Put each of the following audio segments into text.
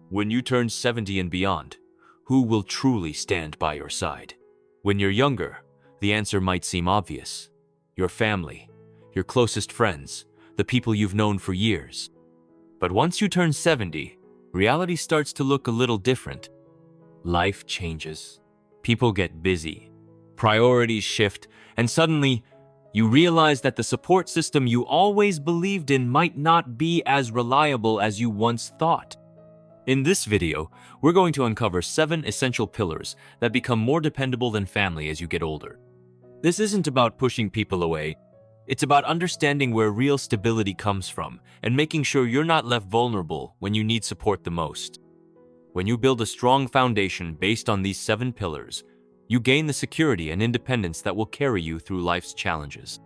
When you turn 70 and beyond, who will truly stand by your side? When you're younger, the answer might seem obvious. Your family, your closest friends, the people you've known for years. But once you turn 70, reality starts to look a little different. Life changes. People get busy. Priorities shift, and suddenly, you realize that the support system you always believed in might not be as reliable as you once thought. In this video, we're going to uncover 7 essential pillars that become more dependable than family as you get older. This isn't about pushing people away. It's about understanding where real stability comes from and making sure you're not left vulnerable when you need support the most. When you build a strong foundation based on these 7 pillars, you gain the security and independence that will carry you through life's challenges.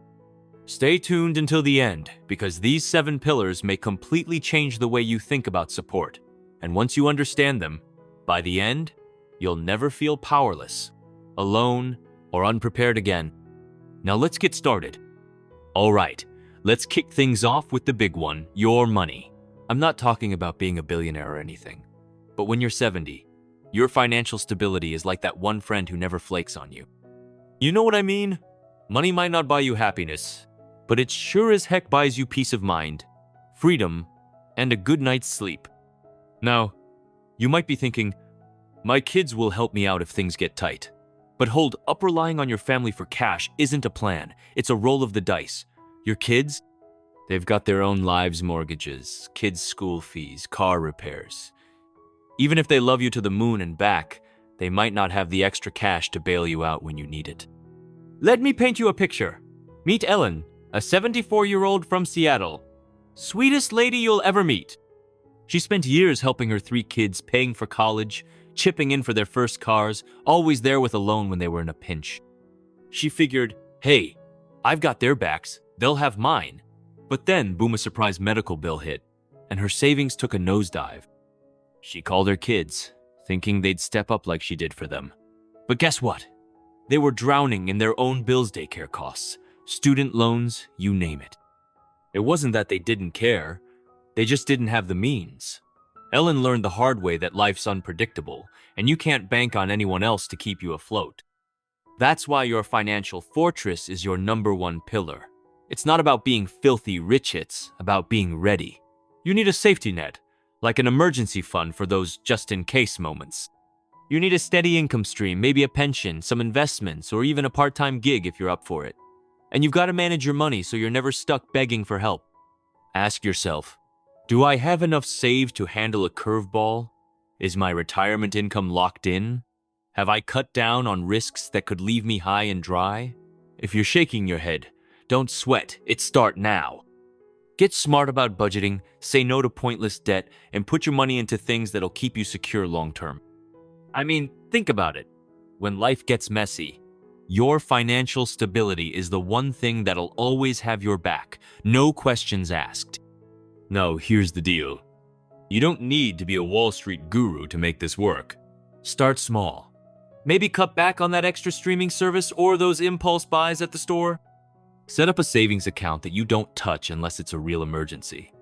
Stay tuned until the end, because these 7 pillars may completely change the way you think about support. And once you understand them, by the end, you'll never feel powerless, alone, or unprepared again. Now let's get started. All right, let's kick things off with the big one, your money. I'm not talking about being a billionaire or anything, but when you're 70, your financial stability is like that one friend who never flakes on you. You know what I mean? Money might not buy you happiness, but it sure as heck buys you peace of mind, freedom, and a good night's sleep. Now, you might be thinking, my kids will help me out if things get tight. But hold up, relying on your family for cash isn't a plan. It's a roll of the dice. Your kids? They've got their own lives, mortgages, kids' school fees, car repairs. Even if they love you to the moon and back, they might not have the extra cash to bail you out when you need it. Let me paint you a picture. Meet Ellen, a 74-year-old from Seattle. Sweetest lady you'll ever meet. She spent years helping her 3 kids, paying for college, chipping in for their first cars, always there with a loan when they were in a pinch. She figured, hey, I've got their backs, they'll have mine. But then, boom, a surprise medical bill hit, and her savings took a nosedive. She called her kids, thinking they'd step up like she did for them. But guess what? They were drowning in their own bills, daycare costs, student loans, you name it. It wasn't that they didn't care. They just didn't have the means. Ellen learned the hard way that life's unpredictable, and you can't bank on anyone else to keep you afloat. That's why your financial fortress is your #1 pillar. It's not about being filthy rich, it's about being ready. You need a safety net, like an emergency fund for those just-in-case moments. You need a steady income stream, maybe a pension, some investments, or even a part-time gig if you're up for it. And you've got to manage your money so you're never stuck begging for help. Ask yourself, do I have enough saved to handle a curveball? Is my retirement income locked in? Have I cut down on risks that could leave me high and dry? If you're shaking your head, don't sweat, it's start now. Get smart about budgeting, say no to pointless debt, and put your money into things that'll keep you secure long term. I mean, think about it. When life gets messy, your financial stability is the one thing that'll always have your back, no questions asked. No, here's the deal. You don't need to be a Wall Street guru to make this work. Start small. Maybe cut back on that extra streaming service or those impulse buys at the store. Set up a savings account that you don't touch unless it's a real emergency.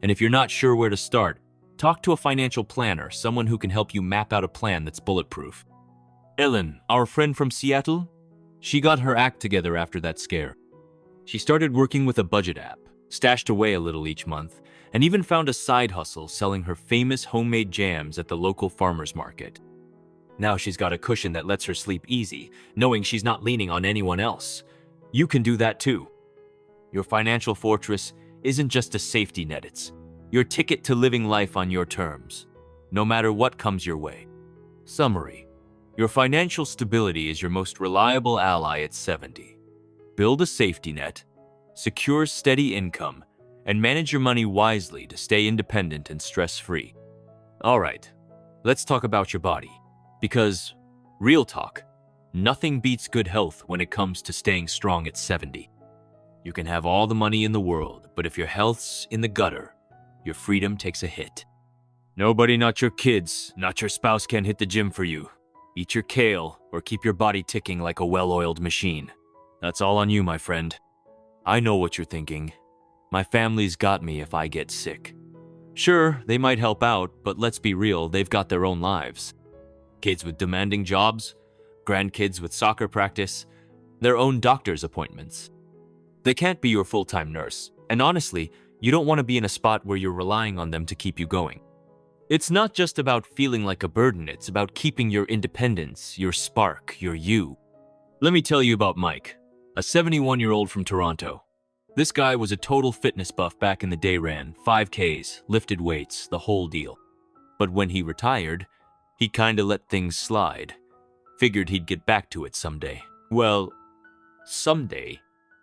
And if you're not sure where to start, talk to a financial planner, someone who can help you map out a plan that's bulletproof. Ellen, our friend from Seattle, she got her act together after that scare. She started working with a budget app, stashed away a little each month, and even found a side hustle selling her famous homemade jams at the local farmer's market. Now she's got a cushion that lets her sleep easy, knowing she's not leaning on anyone else. You can do that too. Your financial fortress isn't just a safety net, it's your ticket to living life on your terms, no matter what comes your way. Summary: your financial stability is your most reliable ally at 70. Build a safety net, secure steady income, and manage your money wisely to stay independent and stress-free. All right, let's talk about your body. Because, real talk, nothing beats good health when it comes to staying strong at 70. You can have all the money in the world, but if your health's in the gutter, your freedom takes a hit. Nobody, not your kids, not your spouse, can hit the gym for you. Eat your kale or keep your body ticking like a well-oiled machine. That's all on you, my friend. I know what you're thinking. My family's got me if I get sick. Sure, they might help out, but let's be real, they've got their own lives. Kids with demanding jobs, grandkids with soccer practice, their own doctor's appointments. They can't be your full-time nurse, and honestly, you don't want to be in a spot where you're relying on them to keep you going. It's not just about feeling like a burden, it's about keeping your independence, your spark, your you. Let me tell you about Mike, a 71-year-old from Toronto. This guy was a total fitness buff back in the day, ran 5Ks, lifted weights, the whole deal. But when he retired, he kinda let things slide. Figured he'd get back to it someday. Well, someday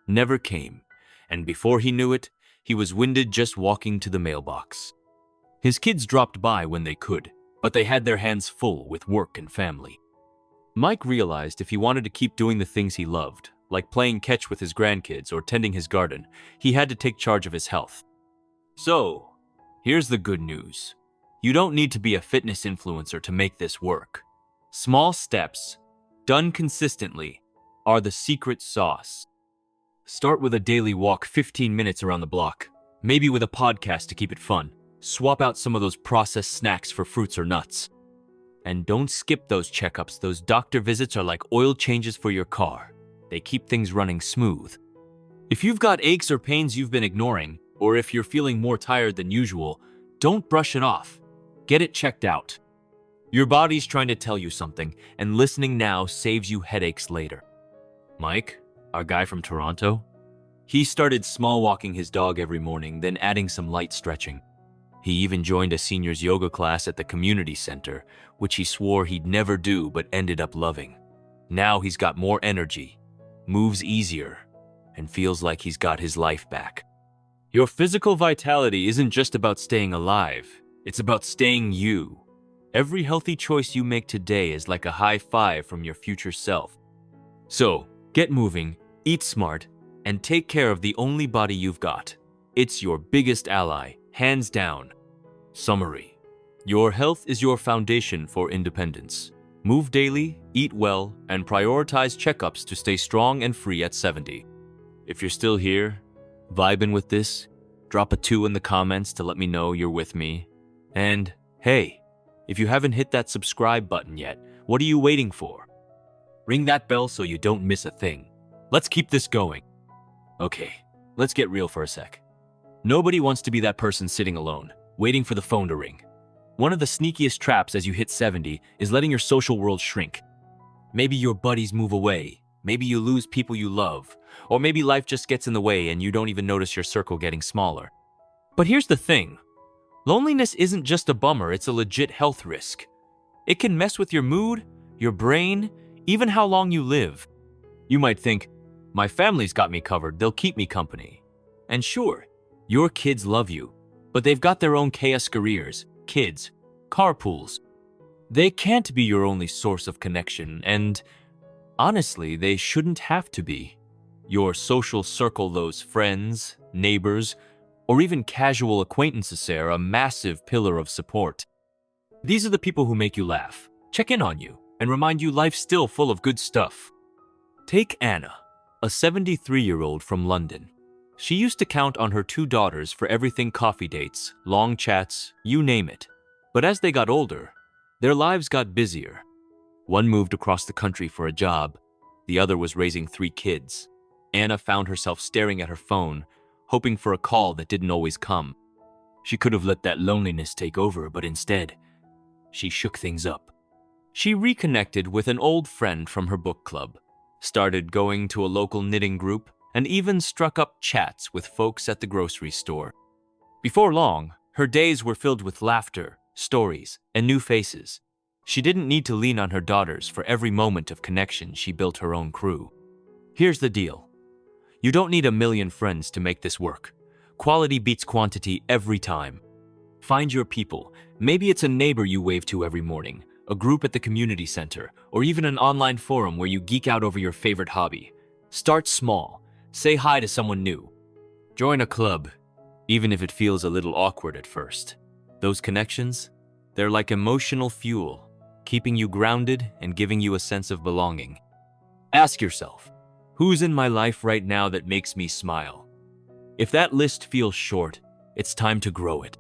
never came, and before he knew it, he was winded just walking to the mailbox. His kids dropped by when they could, but they had their hands full with work and family. Mike realized if he wanted to keep doing the things he loved, like playing catch with his grandkids or tending his garden, he had to take charge of his health. So, here's the good news. You don't need to be a fitness influencer to make this work. Small steps, done consistently, are the secret sauce. Start with a daily walk 15 minutes around the block, maybe with a podcast to keep it fun. Swap out some of those processed snacks for fruits or nuts. And don't skip those checkups. Those doctor visits are like oil changes for your car. They keep things running smooth. If you've got aches or pains you've been ignoring, or if you're feeling more tired than usual, don't brush it off. Get it checked out. Your body's trying to tell you something, and listening now saves you headaches later. Mike, our guy from Toronto, he started small walking his dog every morning, then adding some light stretching. He even joined a seniors yoga class at the community center, which he swore he'd never do but ended up loving. Now he's got more energy, moves easier, and feels like he's got his life back. Your physical vitality isn't just about staying alive, it's about staying you. Every healthy choice you make today is like a high five from your future self. So, get moving, eat smart, and take care of the only body you've got. It's your biggest ally, hands down. Summary: your health is your foundation for independence. Move daily, eat well, and prioritize checkups to stay strong and free at 70. If you're still here, vibing with this, drop a 2 in the comments to let me know you're with me. And hey, if you haven't hit that subscribe button yet, what are you waiting for? Ring that bell so you don't miss a thing. Let's keep this going. Okay, let's get real for a sec. Nobody wants to be that person sitting alone, waiting for the phone to ring. One of the sneakiest traps as you hit 70 is letting your social world shrink. Maybe your buddies move away, maybe you lose people you love, or maybe life just gets in the way and you don't even notice your circle getting smaller. But here's the thing. Loneliness isn't just a bummer, it's a legit health risk. It can mess with your mood, your brain, even how long you live. You might think, my family's got me covered, they'll keep me company. And sure, your kids love you, but they've got their own chaos careers, kids, carpools. They can't be your only source of connection, and honestly, they shouldn't have to be. Your social circle, those friends, neighbors, or even casual acquaintances are a massive pillar of support. These are the people who make you laugh, check in on you, and remind you life's still full of good stuff. Take Anna, a 73-year-old from London. She used to count on her 2 daughters for everything: coffee dates, long chats, you name it. But as they got older, their lives got busier. One moved across the country for a job, the other was raising 3 kids. Anna found herself staring at her phone, hoping for a call that didn't always come. She could have let that loneliness take over, but instead, she shook things up. She reconnected with an old friend from her book club, started going to a local knitting group, and even struck up chats with folks at the grocery store. Before long, her days were filled with laughter, stories, and new faces. She didn't need to lean on her daughters for every moment of connection. She built her own crew. Here's the deal. You don't need a million friends to make this work. Quality beats quantity every time. Find your people. Maybe it's a neighbor you wave to every morning, a group at the community center, or even an online forum where you geek out over your favorite hobby. Start small. Say hi to someone new. Join a club, even if it feels a little awkward at first. Those connections, they're like emotional fuel, keeping you grounded and giving you a sense of belonging. Ask yourself, who's in my life right now that makes me smile? If that list feels short, it's time to grow it.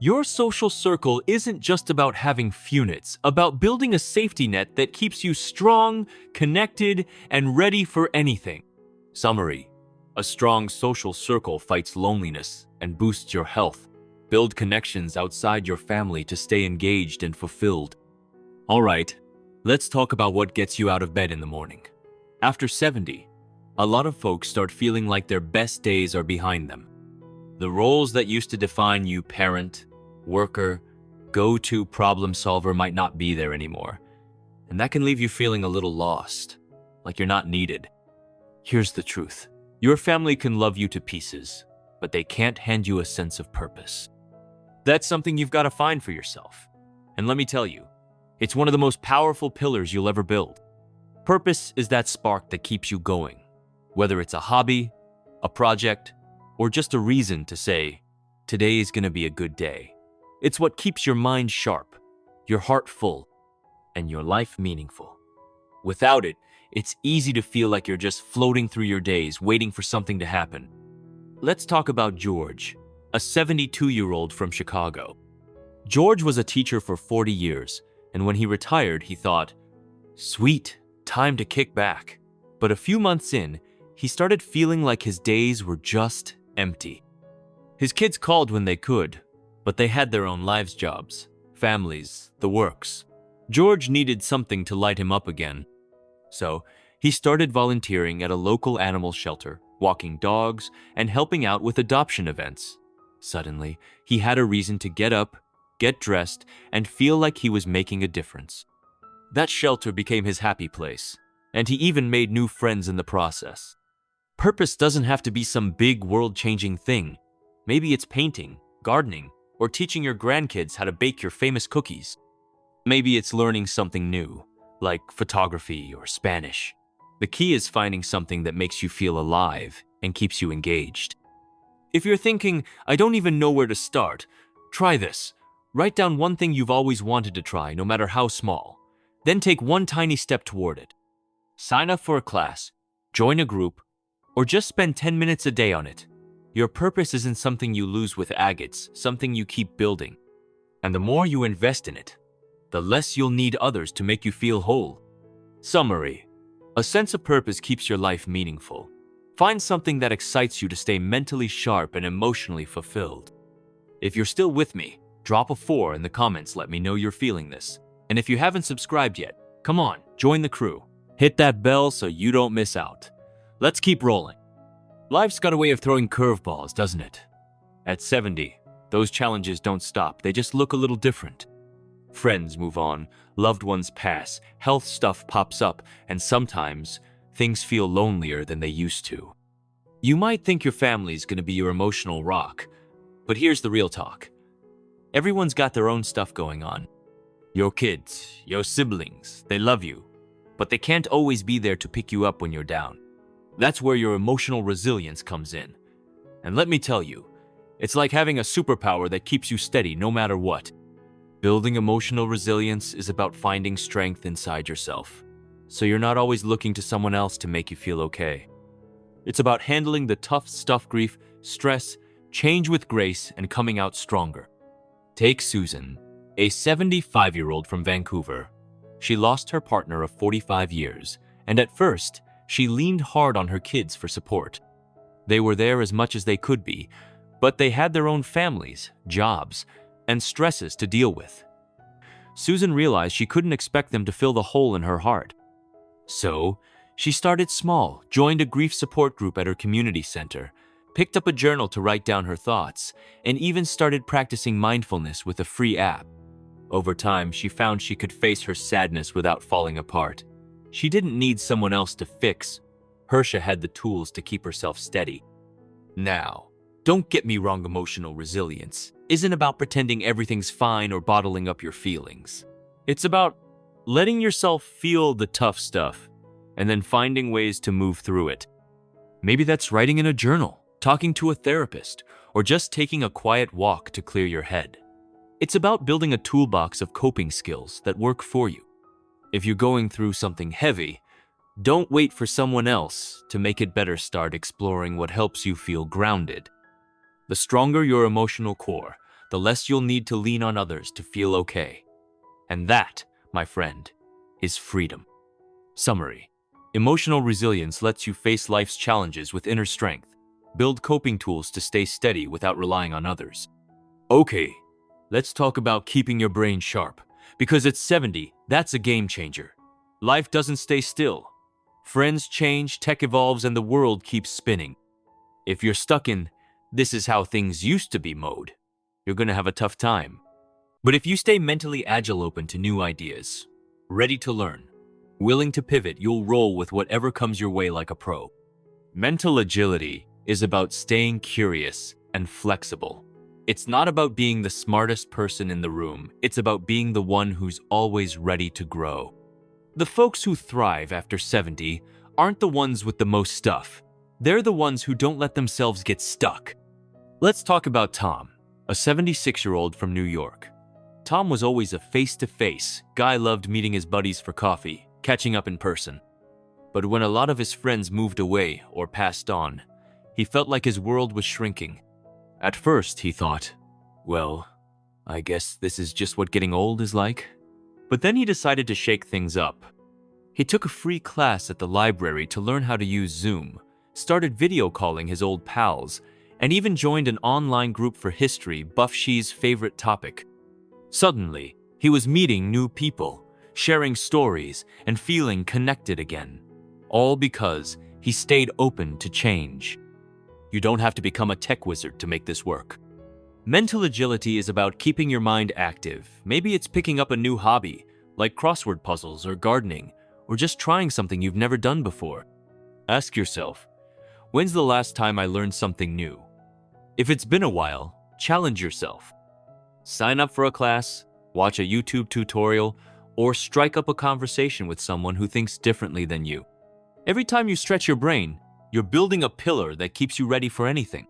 Your social circle isn't just about having few, it's about building a safety net that keeps you strong, connected, and ready for anything. Summary: a strong social circle fights loneliness and boosts your health. Build connections outside your family to stay engaged and fulfilled. All right, let's talk about what gets you out of bed in the morning. After 70, a lot of folks start feeling like their best days are behind them. The roles that used to define you, parent, worker, go-to problem solver, might not be there anymore. And that can leave you feeling a little lost, like you're not needed. Here's the truth. Your family can love you to pieces, but they can't hand you a sense of purpose. That's something you've got to find for yourself. And let me tell you, it's one of the most powerful pillars you'll ever build. Purpose is that spark that keeps you going, whether it's a hobby, a project, or just a reason to say, today is going to be a good day. It's what keeps your mind sharp, your heart full, and your life meaningful. Without it, it's easy to feel like you're just floating through your days, waiting for something to happen. Let's talk about George, a 72-year-old from Chicago. George was a teacher for 40 years, and when he retired, he thought, sweet, time to kick back. But a few months in, he started feeling like his days were just empty. His kids called when they could, but they had their own lives, jobs, families, the works. George needed something to light him up again. So he started volunteering at a local animal shelter, walking dogs, and helping out with adoption events. Suddenly, he had a reason to get up, get dressed, and feel like he was making a difference. That shelter became his happy place, and he even made new friends in the process. Purpose doesn't have to be some big world-changing thing. Maybe it's painting, gardening, or teaching your grandkids how to bake your famous cookies. Maybe it's learning something new, like photography or Spanish. The key is finding something that makes you feel alive and keeps you engaged. If you're thinking, I don't even know where to start, try this. Write down one thing you've always wanted to try, no matter how small. Then take one tiny step toward it. Sign up for a class, join a group, or just spend 10 minutes a day on it. Your purpose isn't something you lose with agates, something you keep building. And the more you invest in it, the less you'll need others to make you feel whole. Summary: a sense of purpose keeps your life meaningful. Find something that excites you to stay mentally sharp and emotionally fulfilled. If you're still with me, drop a 4 in the comments, let me know you're feeling this. And if you haven't subscribed yet, come on, join the crew. Hit that bell so you don't miss out. Let's keep rolling. Life's got a way of throwing curveballs, doesn't it? At 70, those challenges don't stop, they just look a little different. Friends move on, loved ones pass, health stuff pops up, and sometimes things feel lonelier than they used to. You might think your family's gonna be your emotional rock, but here's the real talk. Everyone's got their own stuff going on. Your kids, your siblings, they love you, but they can't always be there to pick you up when you're down. That's where your emotional resilience comes in. And let me tell you, it's like having a superpower that keeps you steady no matter what. Building emotional resilience is about finding strength inside yourself, so you're not always looking to someone else to make you feel okay. It's about handling the tough stuff, grief, stress, change with grace, and coming out stronger. Take Susan, a 75-year-old from Vancouver. She lost her partner of 45 years, and at first, she leaned hard on her kids for support. They were there as much as they could be, but they had their own families, jobs, and stresses to deal with. Susan realized she couldn't expect them to fill the hole in her heart. So, she started small, joined a grief support group at her community center, picked up a journal to write down her thoughts, and even started practicing mindfulness with a free app. Over time, she found she could face her sadness without falling apart. She didn't need someone else to fix. Hersha had the tools to keep herself steady. Now, don't get me wrong, emotional resilience isn't about pretending everything's fine or bottling up your feelings. It's about letting yourself feel the tough stuff and then finding ways to move through it. Maybe that's writing in a journal, talking to a therapist, or just taking a quiet walk to clear your head. It's about building a toolbox of coping skills that work for you. If you're going through something heavy, don't wait for someone else to make it better. Start exploring what helps you feel grounded. The stronger your emotional core, the less you'll need to lean on others to feel okay. And that, my friend, is freedom. Summary: emotional resilience lets you face life's challenges with inner strength, build coping tools to stay steady without relying on others. Okay, let's talk about keeping your brain sharp, because at 70, that's a game changer. Life doesn't stay still. Friends change, tech evolves, and the world keeps spinning. If you're stuck in "this is how things used to be" mode, you're gonna have a tough time. But if you stay mentally agile, open to new ideas, ready to learn, willing to pivot, you'll roll with whatever comes your way like a pro. Mental agility is about staying curious and flexible. It's not about being the smartest person in the room. It's about being the one who's always ready to grow. The folks who thrive after 70 aren't the ones with the most stuff. They're the ones who don't let themselves get stuck. Let's talk about Tom, a 76-year-old from New York. Tom was always a face-to-face guy, loved meeting his buddies for coffee, catching up in person. But when a lot of his friends moved away or passed on, he felt like his world was shrinking. At first, he thought, well, I guess this is just what getting old is like. But then he decided to shake things up. He took a free class at the library to learn how to use Zoom, started video calling his old pals, and even joined an online group for history, Buffshee's favorite topic. Suddenly, he was meeting new people, sharing stories, and feeling connected again. All because he stayed open to change. You don't have to become a tech wizard to make this work. Mental agility is about keeping your mind active. Maybe it's picking up a new hobby, like crossword puzzles or gardening, or just trying something you've never done before. Ask yourself, when's the last time I learned something new? If it's been a while, challenge yourself. Sign up for a class, watch a YouTube tutorial, or strike up a conversation with someone who thinks differently than you. Every time you stretch your brain, you're building a pillar that keeps you ready for anything.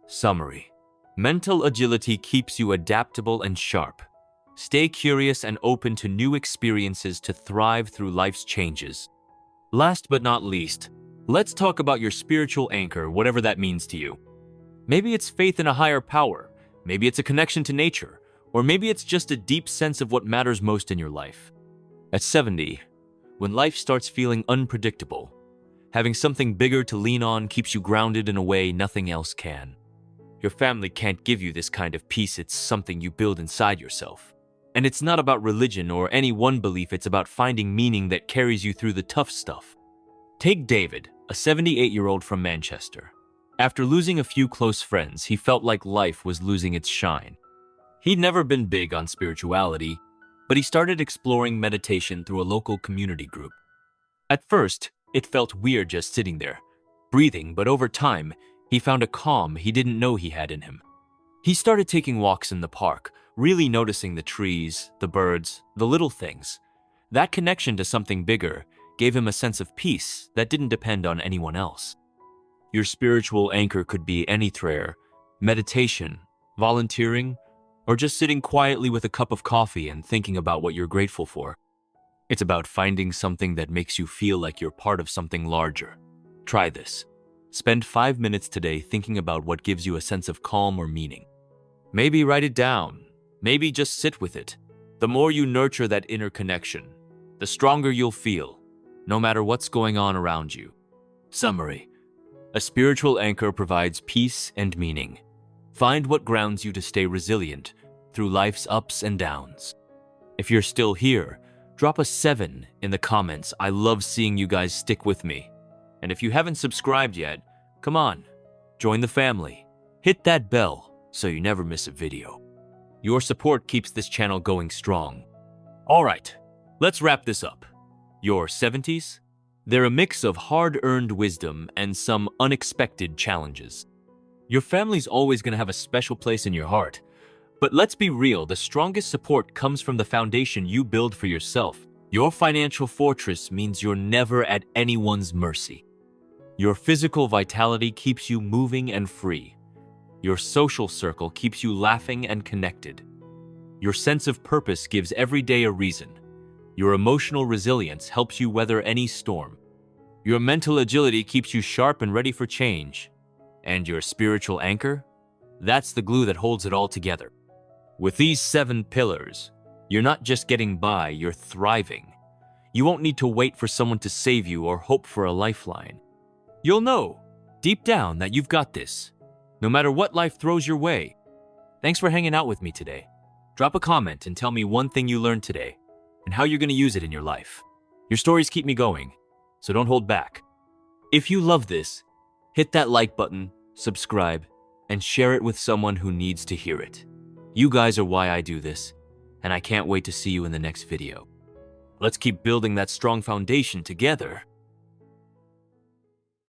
Summary: mental agility keeps you adaptable and sharp. Stay curious and open to new experiences to thrive through life's changes. Last but not least, let's talk about your spiritual anchor, whatever that means to you. Maybe it's faith in a higher power, maybe it's a connection to nature, or maybe it's just a deep sense of what matters most in your life. At 70, when life starts feeling unpredictable, having something bigger to lean on keeps you grounded in a way nothing else can. Your family can't give you this kind of peace. It's something you build inside yourself. And it's not about religion or any one belief. It's about finding meaning that carries you through the tough stuff. Take David, a 78-year-old from Manchester. After losing a few close friends, he felt like life was losing its shine. He'd never been big on spirituality, but he started exploring meditation through a local community group. At first, it felt weird just sitting there, breathing, but over time, he found a calm he didn't know he had in him. He started taking walks in the park, really noticing the trees, the birds, the little things. That connection to something bigger gave him a sense of peace that didn't depend on anyone else. Your spiritual anchor could be any prayer, meditation, volunteering, or just sitting quietly with a cup of coffee and thinking about what you're grateful for. It's about finding something that makes you feel like you're part of something larger. Try this. Spend 5 minutes today thinking about what gives you a sense of calm or meaning. Maybe write it down. Maybe just sit with it. The more you nurture that inner connection, the stronger you'll feel, no matter what's going on around you. Summary: a spiritual anchor provides peace and meaning. Find what grounds you to stay resilient through life's ups and downs. If you're still here, drop a 7 in the comments. I love seeing you guys stick with me. And if you haven't subscribed yet, come on, join the family. Hit that bell so you never miss a video. Your support keeps this channel going strong. All right, let's wrap this up. Your 70s? They're a mix of hard-earned wisdom and some unexpected challenges. Your family's always going to have a special place in your heart. But let's be real, the strongest support comes from the foundation you build for yourself. Your financial fortress means you're never at anyone's mercy. Your physical vitality keeps you moving and free. Your social circle keeps you laughing and connected. Your sense of purpose gives every day a reason. Your emotional resilience helps you weather any storm. Your mental agility keeps you sharp and ready for change. And your spiritual anchor? That's the glue that holds it all together. With these 7 pillars, you're not just getting by, you're thriving. You won't need to wait for someone to save you or hope for a lifeline. You'll know, deep down, that you've got this, no matter what life throws your way. Thanks for hanging out with me today. Drop a comment and tell me one thing you learned today and how you're going to use it in your life. Your stories keep me going, so don't hold back. If you love this, hit that like button, subscribe, and share it with someone who needs to hear it. You guys are why I do this, and I can't wait to see you in the next video. Let's keep building that strong foundation together.